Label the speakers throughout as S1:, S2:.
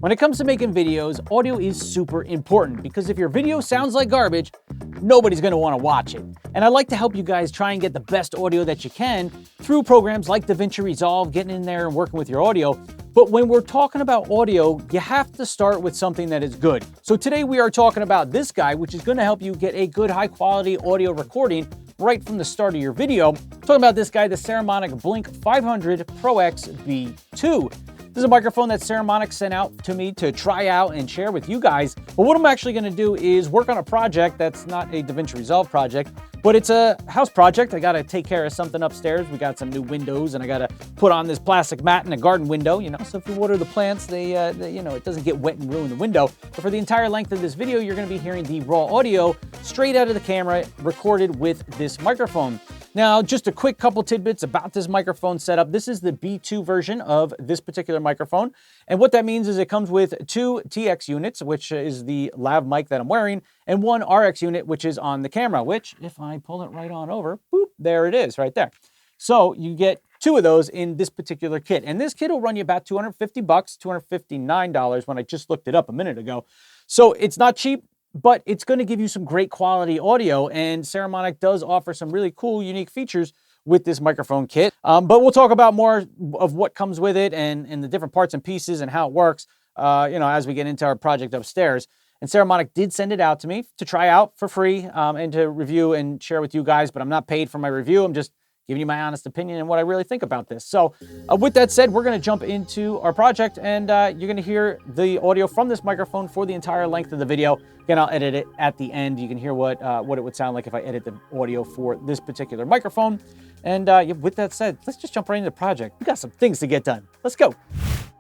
S1: When it comes to making videos, audio is super important because if your video sounds like garbage, nobody's going to want to watch it. And I'd like to help you guys try and get the best audio that you can through programs like DaVinci Resolve, getting in there and working with your audio. But when we're talking about audio, you have to start with something that is good. So today we are talking about this guy, which is going to help you get a good high quality audio recording right from the start of your video. Talking about this guy, the Saramonic Blink500 ProX B2. This is a microphone that Saramonic sent out to me to try out and share with you guys. But what I'm actually going to do is work on a project that's not a DaVinci Resolve project, but it's a house project. I got to take care of something upstairs. We got some new windows and I got to put on this plastic mat in a garden window, you know, so if you water the plants, they it doesn't get wet and ruin the window. But for the entire length of this video, you're going to be hearing the raw audio straight out of the camera recorded with this microphone. Now, just a quick couple tidbits about this microphone setup. This is the B2 version of this particular microphone. And what that means is it comes with 2 TX units, which is the Lav mic that I'm wearing, and 1 RX unit, which is on the camera, which if I pull it right on over, boop, there it is right there. So you get 2 of those in this particular kit. And this kit will run you about $250, $259 when I just looked it up a minute ago. So it's not cheap, but it's going to give you some great quality audio, and Saramonic does offer some really cool, unique features with this microphone kit. But we'll talk about more of what comes with it and the different parts and pieces and how it works, as we get into our project upstairs. And Saramonic did send it out to me to try out for free and to review and share with you guys, but I'm not paid for my review. I'm just giving you my honest opinion and what I really think about this. So with that said, we're going to jump into our project, and you're going to hear the audio from this microphone for the entire length of the video. Again, I'll edit it at the end. You can hear what it would sound like if I edit the audio for this particular microphone. And with that said, let's just jump right into the project. We got some things to get done. Let's go.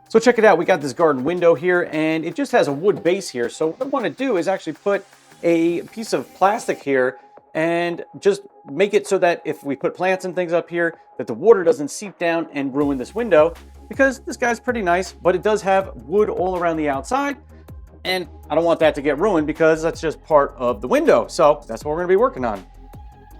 S1: So check it out. We got this garden window here, and it just has a wood base here. So what I want to do is actually put a piece of plastic here and just make it so that if we put plants and things up here, that the water doesn't seep down and ruin this window, because this guy's pretty nice, but it does have wood all around the outside, and I don't want that to get ruined because that's just part of the window. So that's what we're gonna be working on.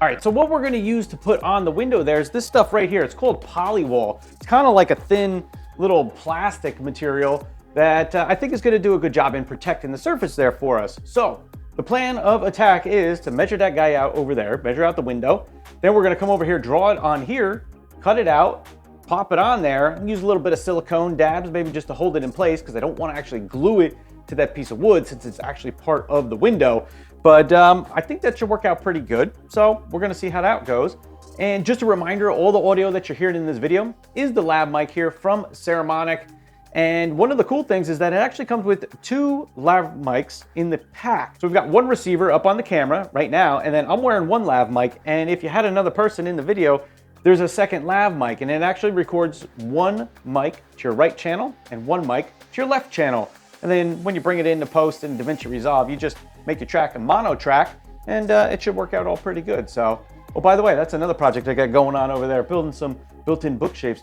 S1: All right, so what we're gonna use to put on the window there is this stuff right here. It's called polywall. It's kind of like a thin little plastic material that I think is gonna do a good job in protecting the surface there for us. So the plan of attack is to measure that guy out over there, measure out the window. Then we're gonna come over here, draw it on here, cut it out, pop it on there, and use a little bit of silicone dabs, maybe just to hold it in place, because I don't wanna actually glue it to that piece of wood since it's actually part of the window. But I think that should work out pretty good. So we're gonna see how that goes. And just a reminder, all the audio that you're hearing in this video is the Lav mic here from Saramonic. And one of the cool things is that it actually comes with 2 Lav mics in the pack. So we've got 1 receiver up on the camera right now, and then I'm wearing 1 Lav mic. And if you had another person in the video, there's a second Lav mic, and it actually records 1 mic to your right channel and 1 mic to your left channel. And then when you bring it into post in DaVinci Resolve, you just make your track a mono track, and it should work out all pretty good. So, oh, by the way, that's another project I got going on over there, building some built-in bookshelves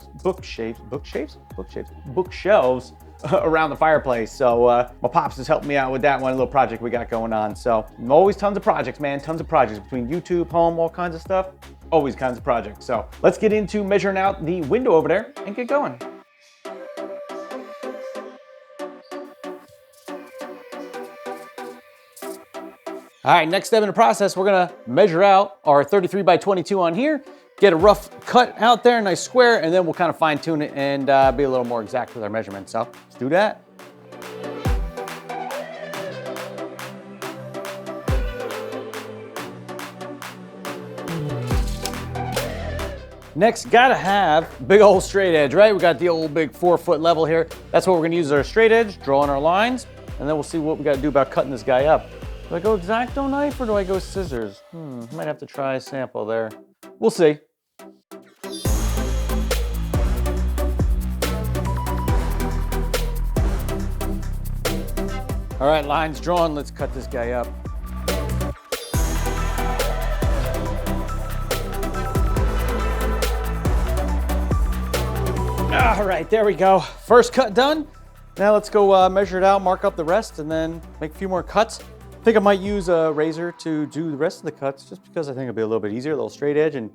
S1: around the fireplace. So my pops is helping me out with that one little project we got going on. So always tons of projects, man, tons of projects between YouTube, home, all kinds of stuff, always kinds of projects. So let's get into measuring out the window over there and get going. All right, next step in the process, we're gonna measure out our 33 by 22 on here, get a rough cut out there, nice square, and then we'll kind of fine tune it and be a little more exact with our measurements. So let's do that. Next, gotta have big old straight edge, right? We got the old big 4-foot level here. That's what we're gonna use as our straight edge, drawing our lines, and then we'll see what we gotta do about cutting this guy up. Do I go X-Acto knife or do I go scissors? Might have to try a sample there. We'll see. All right, lines drawn. Let's cut this guy up. All right, there we go. First cut done. Now let's go measure it out, mark up the rest, and then make a few more cuts. I think I might use a razor to do the rest of the cuts just because I think it'll be a little bit easier, a little straight edge, and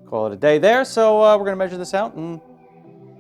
S1: call Call it a day there. So we're gonna measure this out and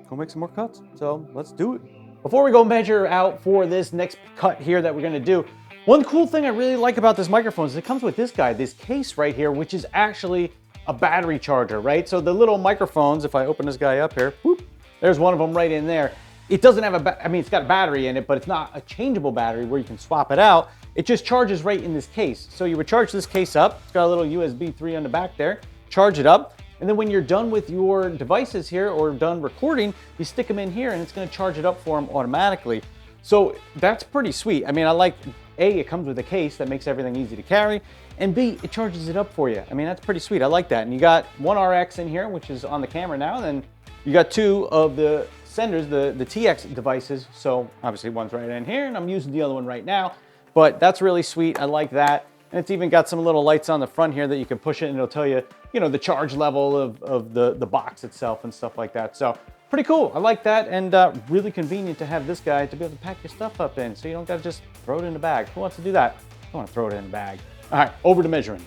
S1: go make some more cuts. So let's do it. Before we go measure out for this next cut here that we're gonna do, one cool thing I really like about this microphone is it comes with this guy, this case right here, which is actually a battery charger, right? So the little microphones, if I open this guy up here, whoop, there's one of them right in there. It doesn't have I mean, it's got a battery in it, but it's not a changeable battery where you can swap it out. It just charges right in this case. So you would charge this case up. It's got a little USB 3 on the back there. Charge it up. And then when you're done with your devices here or done recording, you stick them in here and it's gonna charge it up for them automatically. So that's pretty sweet. I mean, I like, A, it comes with a case that makes everything easy to carry, and B, it charges it up for you. I mean, that's pretty sweet. I like that. And you got one RX in here, which is on the camera now, and then you got two of the senders, the TX devices. So obviously one's right in here and I'm using the other one right now, but that's really sweet. I like that. And it's even got some little lights on the front here that you can push it and it'll tell you, you know, the charge level of the box itself and stuff like that. So pretty cool. I like that, and really convenient to have this guy to be able to pack your stuff up in, so you don't gotta just throw it in the bag. Who wants to do that? I want to throw it in the bag. All right, over to measuring.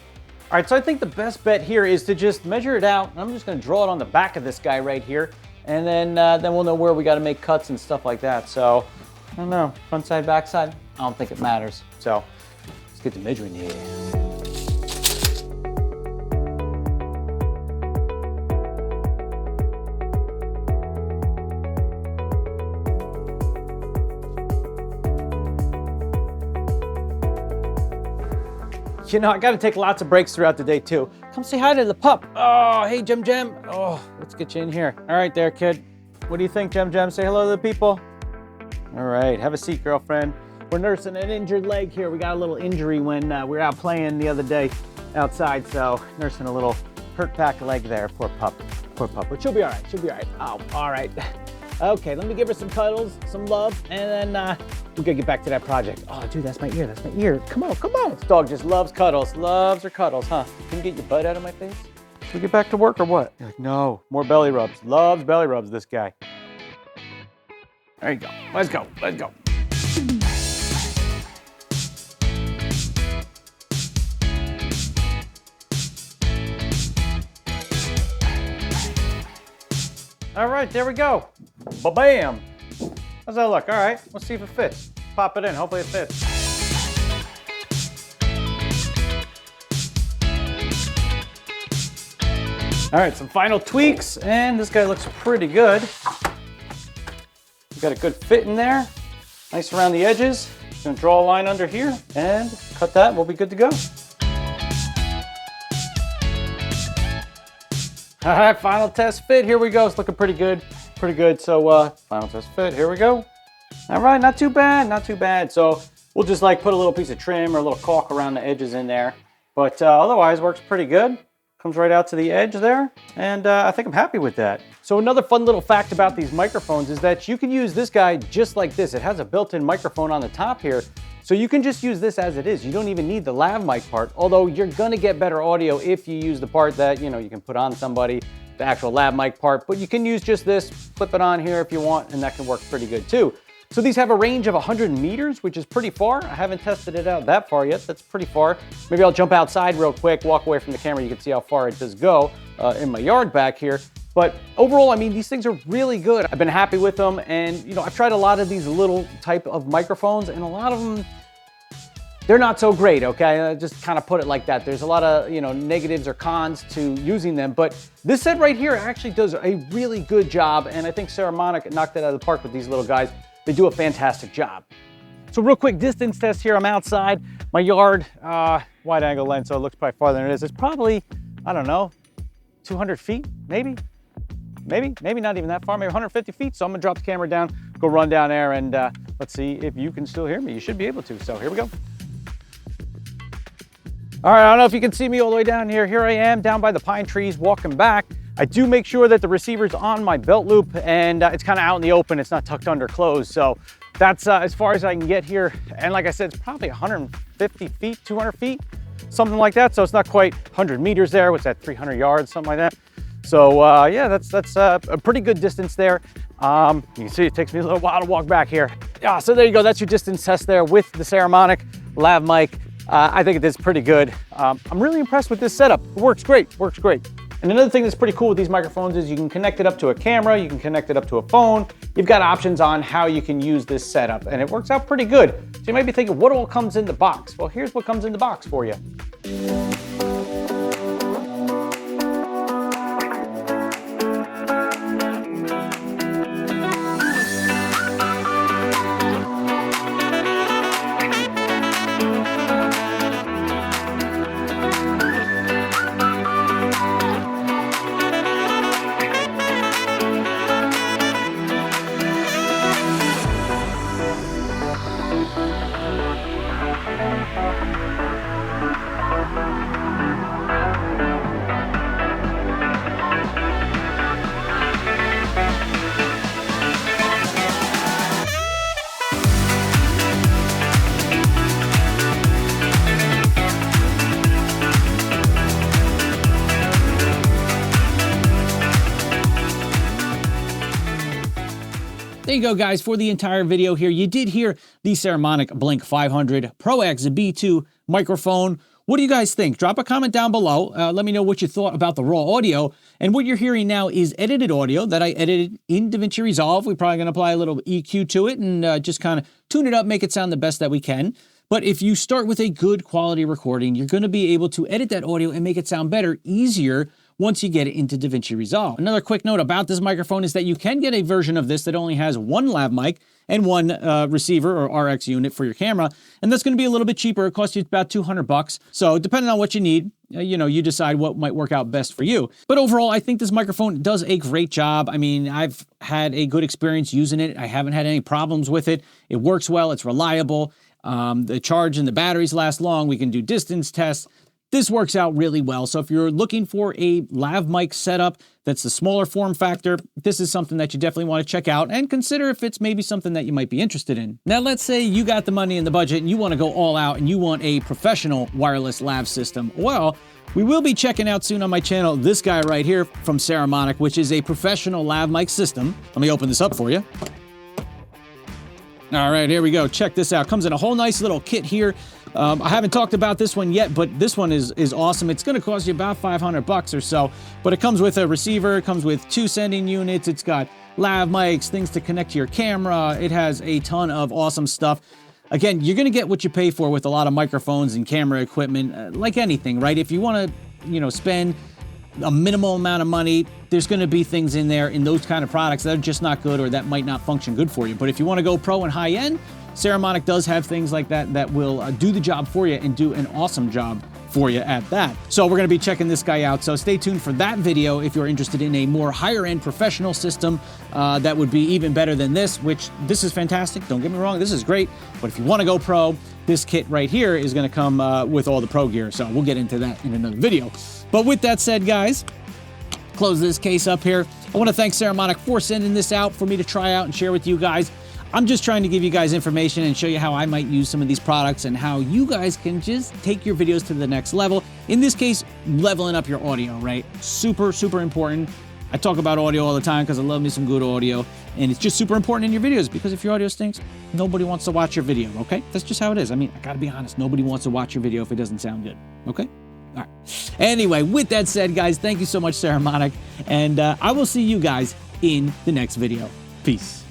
S1: All right, so I think the best bet here is to just measure it out. I'm just gonna draw it on the back of this guy right here, and then we'll know where we gotta make cuts and stuff like that. So, I don't know, front side, back side, I don't think it matters. So, let's get to measuring here. You know, I gotta take lots of breaks throughout the day too. Come say hi to the pup. Oh, hey, Jem Jem. Oh, let's get you in here. All right there, kid. What do you think, Jem Jem? Say hello to the people. All right, have a seat, girlfriend. We're nursing an injured leg here. We got a little injury when we were out playing the other day outside, so nursing a little hurt back leg there. Poor pup, but she'll be all right, she'll be all right. Oh, all right. Okay, let me give her some cuddles, some love, and then we gotta get back to that project. Oh, dude, that's my ear, that's my ear. Come on, come on. This dog just loves cuddles, loves her cuddles, huh? Can you get your butt out of my face? Should we get back to work or what? You're like, no, more belly rubs. Loves belly rubs, this guy. There you go, let's go, let's go. All right, there we go. Ba-bam. How's that look? All right, let's see if it fits. Pop it in, hopefully it fits. All right, some final tweaks, and this guy looks pretty good. We got a good fit in there. Nice around the edges. Gonna draw a line under here and cut that, we'll be good to go. All right, final test fit, here we go. It's looking pretty good, pretty good. So final test fit, here we go. All right, not too bad, not too bad. So we'll just like put a little piece of trim or a little caulk around the edges in there. But otherwise works pretty good. Comes right out to the edge there. And I think I'm happy with that. So another fun little fact about these microphones is that you can use this guy just like this. It has a built-in microphone on the top here. So you can just use this as it is. You don't even need the lav mic part, although you're gonna get better audio if you use the part that, you know, you can put on somebody, the actual lav mic part, but you can use just this, flip it on here if you want, and that can work pretty good too. So these have a range of 100 meters, which is pretty far. I haven't tested it out that far yet. That's pretty far. Maybe I'll jump outside real quick, walk away from the camera. You can see how far it does go in my yard back here. But overall, I mean, these things are really good. I've been happy with them. And, you know, I've tried a lot of these little type of microphones, and a lot of them, they're not so great, okay? I just kind of put it like that. There's a lot of, you know, negatives or cons to using them, but this set right here actually does a really good job, and I think Saramonic knocked it out of the park with these little guys. They do a fantastic job. So real quick distance test here. I'm outside my yard, wide angle lens, so it looks probably farther than it is. It's probably, I don't know, 200 feet, maybe not even that far, maybe 150 feet. So I'm gonna drop the camera down, go run down there, and let's see if you can still hear me. You should be able to, so here we go. All right, I don't know if you can see me all the way down here. Here I am down by the pine trees walking back. I do make sure that the receiver's on my belt loop, and it's kind of out in the open. It's not tucked under clothes. So that's as far as I can get here. And like I said, it's probably 150 feet, 200 feet, something like that. So it's not quite 100 meters there. What's that, 300 yards, something like that. So yeah, that's a pretty good distance there. You can see it takes me a little while to walk back here. Yeah, so there you go. That's your distance test there with the Saramonic lav mic. I think it is pretty good. I'm really impressed with this setup. It works great, works great. And another thing that's pretty cool with these microphones is you can connect it up to a camera, you can connect it up to a phone. You've got options on how you can use this setup, and it works out pretty good. So you might be thinking, what all comes in the box? Well, here's what comes in the box for you. There you go, guys. For the entire video here, you did hear the Saramonic Blink500 ProX B2 microphone. What do you guys think? Drop a comment down below. Let me know what you thought about the raw audio. And what you're hearing now is edited audio that I edited in DaVinci Resolve. We're probably going to apply a little EQ to it and just kind of tune it up, make it sound the best that we can. But if you start with a good quality recording, you're going to be able to edit that audio and make it sound better, easier, once you get it into DaVinci Resolve. Another quick note about this microphone is that you can get a version of this that only has one lav mic and one receiver or RX unit for your camera, and that's going to be a little bit cheaper. It costs you about $200. So depending on what you need, you decide what might work out best for you. But overall, I think this microphone does a great job. I mean, I've had a good experience using it. I haven't had any problems with it. It works well. It's reliable. The charge and the batteries last long. We can do distance tests. This works out really well. So if you're looking for a lav mic setup that's the smaller form factor, this is something that you definitely want to check out and consider if it's maybe something that you might be interested in. Now, let's say you got the money and the budget and you want to go all out and you want a professional wireless lav system. Well, we will be checking out soon on my channel this guy right here from Saramonic, which is a professional lav mic system. Let me open this up for you. All right, here we go. Check this out. Comes in a whole nice little kit here. I haven't talked about this one yet, but this one is awesome. It's going to cost you about $500 or so, but it comes with a receiver. It comes with 2 sending units. It's got lav mics, things to connect to your camera. It has a ton of awesome stuff. Again, you're going to get what you pay for with a lot of microphones and camera equipment, like anything, right? If you want to, spend a minimal amount of money, there's going to be things in there in those kind of products that are just not good or that might not function good for you. But if you want to go pro and high end, Saramonic does have things like that that will do the job for you and do an awesome job for you at that. So we're going to be checking this guy out. So stay tuned for that video if you're interested in a more higher end professional system that would be even better than this, which this is fantastic. Don't get me wrong. This is great. But if you want to go pro, this kit right here is going to come with all the pro gear. So we'll get into that in another video. But with that said, guys, close this case up here. I want to thank Saramonic for sending this out for me to try out and share with you guys. I'm just trying to give you guys information and show you how I might use some of these products and how you guys can just take your videos to the next level. In this case, leveling up your audio, right? Super, super important. I talk about audio all the time because I love me some good audio, and it's just super important in your videos because if your audio stinks, nobody wants to watch your video, okay? That's just how it is. I mean, I gotta be honest, nobody wants to watch your video if it doesn't sound good, okay? All right. Anyway, with that said, guys, thank you so much, Saramonic, and I will see you guys in the next video. Peace.